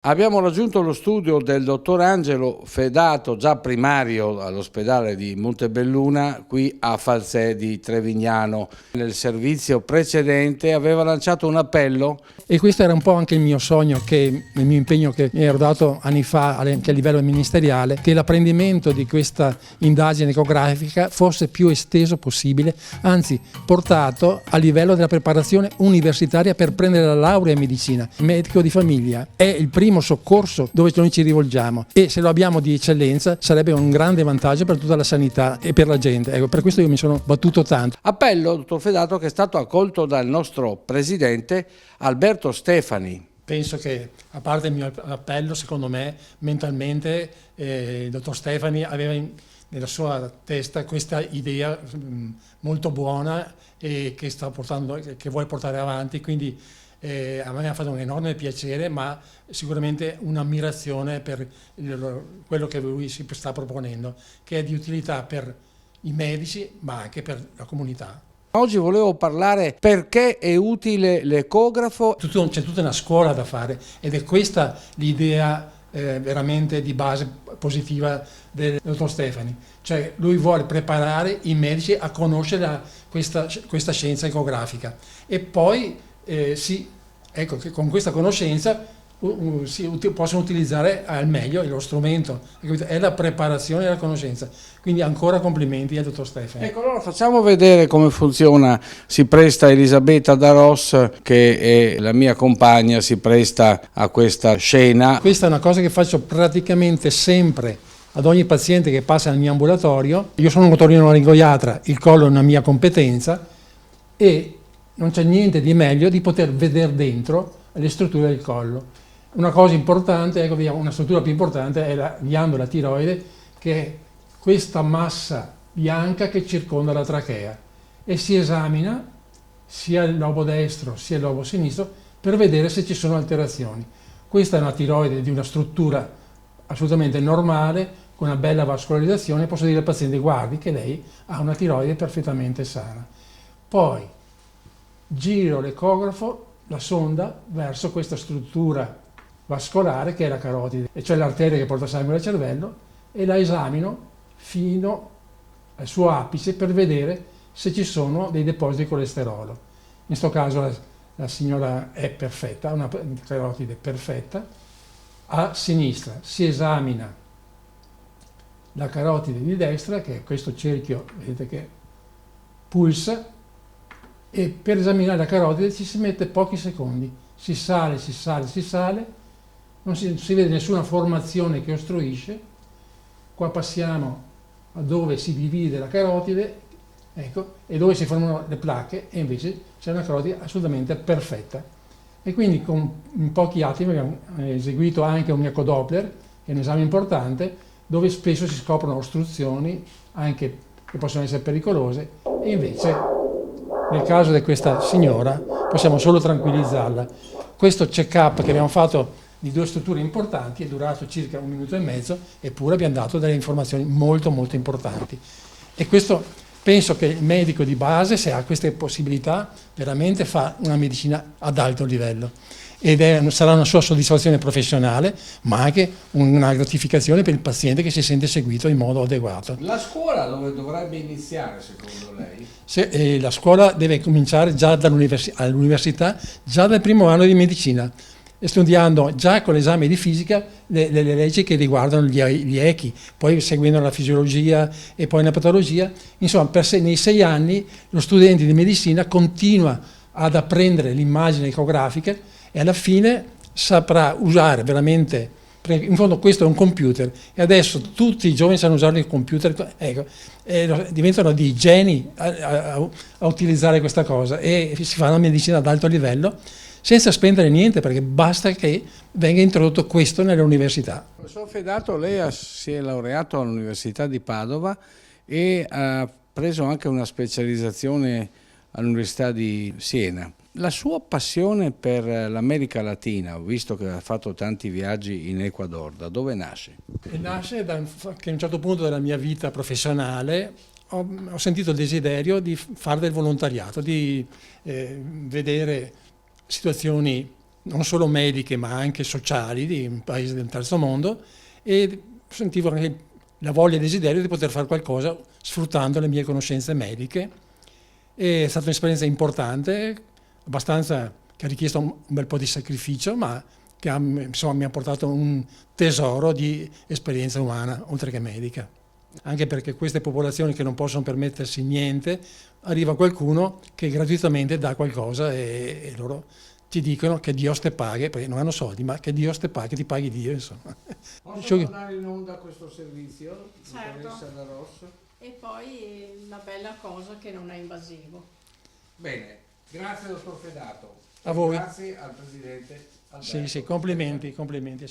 Abbiamo raggiunto lo studio del dottor Angelo Fedato, già primario all'ospedale di Montebelluna, qui a Falzè di Trevignano. Nel servizio precedente aveva lanciato un appello. E questo era un po' anche il mio sogno, il mio impegno che mi ero dato anni fa anche a livello ministeriale, che l'apprendimento di questa indagine ecografica fosse più esteso possibile, anzi portato a livello della preparazione universitaria per prendere la laurea in medicina. Il medico di famiglia è il primo soccorso dove noi ci rivolgiamo, e se lo abbiamo di eccellenza sarebbe un grande vantaggio per tutta la sanità e per la gente. Ecco, per questo io mi sono battuto tanto. Appello, dottor Fedato, che è stato accolto dal nostro presidente Alberto Stefani. Penso che, a parte il mio appello, secondo me mentalmente il dottor Stefani aveva nella sua testa questa idea molto buona e che vuole portare avanti, quindi a me ha fatto un enorme piacere, ma sicuramente un'ammirazione per quello che lui si sta proponendo, che è di utilità per i medici ma anche per la comunità. Oggi volevo parlare perché è utile l'ecografo. C'è tutta una scuola da fare, ed è questa l'idea veramente di base positiva del dottor Stefani, cioè lui vuole preparare i medici a conoscere questa scienza ecografica, e poi ecco che con questa conoscenza possono utilizzare al meglio lo strumento, è la preparazione e la conoscenza. Quindi ancora complimenti al dottor Stefani. Ecco, allora facciamo vedere come funziona. Si presta Elisabetta da Ros, che è la mia compagna, si presta a questa scena. Questa è una cosa che faccio praticamente sempre ad ogni paziente che passa nel mio ambulatorio. Io sono un otorinolaringoiatra, il collo è una mia competenza, e non c'è niente di meglio di poter vedere dentro le strutture del collo. Una cosa importante, ecco, una struttura più importante è la ghiandola tiroide, che è questa massa bianca che circonda la trachea, e si esamina sia il lobo destro sia il lobo sinistro per vedere se ci sono alterazioni. Questa è una tiroide di una struttura assolutamente normale, con una bella vascolarizzazione. Posso dire al paziente: guardi che lei ha una tiroide perfettamente sana. Poi giro l'ecografo, la sonda, verso questa struttura vascolare che è la carotide, e cioè l'arteria che porta sangue al cervello, e la esamino fino al suo apice per vedere se ci sono dei depositi di colesterolo. In questo caso la signora è perfetta, ha una carotide perfetta. A sinistra si esamina la carotide di destra, che è questo cerchio, vedete che pulsa, e per esaminare la carotide ci si mette pochi secondi, si sale, non si vede nessuna formazione che ostruisce. Qua passiamo a dove si divide la carotide, ecco, e dove si formano le placche, e invece c'è una carotide assolutamente perfetta. E quindi in pochi attimi abbiamo eseguito anche un ecodoppler, che è un esame importante, dove spesso si scoprono ostruzioni anche che possono essere pericolose, e invece nel caso di questa signora possiamo solo tranquillizzarla. Questo check-up che abbiamo fatto di due strutture importanti è durato circa 1 minuto e mezzo, eppure abbiamo dato delle informazioni molto molto importanti. E questo, penso che il medico di base, se ha queste possibilità, veramente fa una medicina ad alto livello, ed sarà una sua soddisfazione professionale, ma anche una gratificazione per il paziente che si sente seguito in modo adeguato. La scuola dove dovrebbe iniziare, secondo lei? La scuola deve cominciare già all'università, già dal primo anno di medicina, studiando già con l'esame di fisica le leggi che riguardano gli echi, poi seguendo la fisiologia e poi la patologia. Insomma, nei 6 anni lo studente di medicina continua ad apprendere l'immagine ecografica, e alla fine saprà usare veramente, in fondo questo è un computer, e adesso tutti i giovani sanno usare il computer, ecco, diventano dei geni a utilizzare questa cosa, e si fa una medicina ad alto livello senza spendere niente, perché basta che venga introdotto questo nelle università. Professor Fedato, lei si è laureato all'Università di Padova e ha preso anche una specializzazione all'Università di Siena. La sua passione per l'America Latina, ho visto che ha fatto tanti viaggi in Ecuador, da dove nasce? Nasce che a un certo punto della mia vita professionale ho sentito il desiderio di fare del volontariato, di vedere situazioni non solo mediche ma anche sociali di un paese del terzo mondo, e sentivo anche la voglia e il desiderio di poter fare qualcosa sfruttando le mie conoscenze mediche. È stata un'esperienza importante, abbastanza, che ha richiesto un bel po' di sacrificio, ma che insomma, mi ha portato un tesoro di esperienza umana, oltre che medica. Anche perché queste popolazioni che non possono permettersi niente, arriva qualcuno che gratuitamente dà qualcosa e loro ti dicono che Dio te paghi, perché non hanno soldi, ma che Dio te paghi, ti paghi Dio, insomma. Posso mandare in onda questo servizio? Certo. Interessa da Rosso? E poi la bella cosa che non è invasivo. Bene, grazie dottor Fedato. A voi. Grazie al presidente Alberto. Sì, complimenti, complimenti.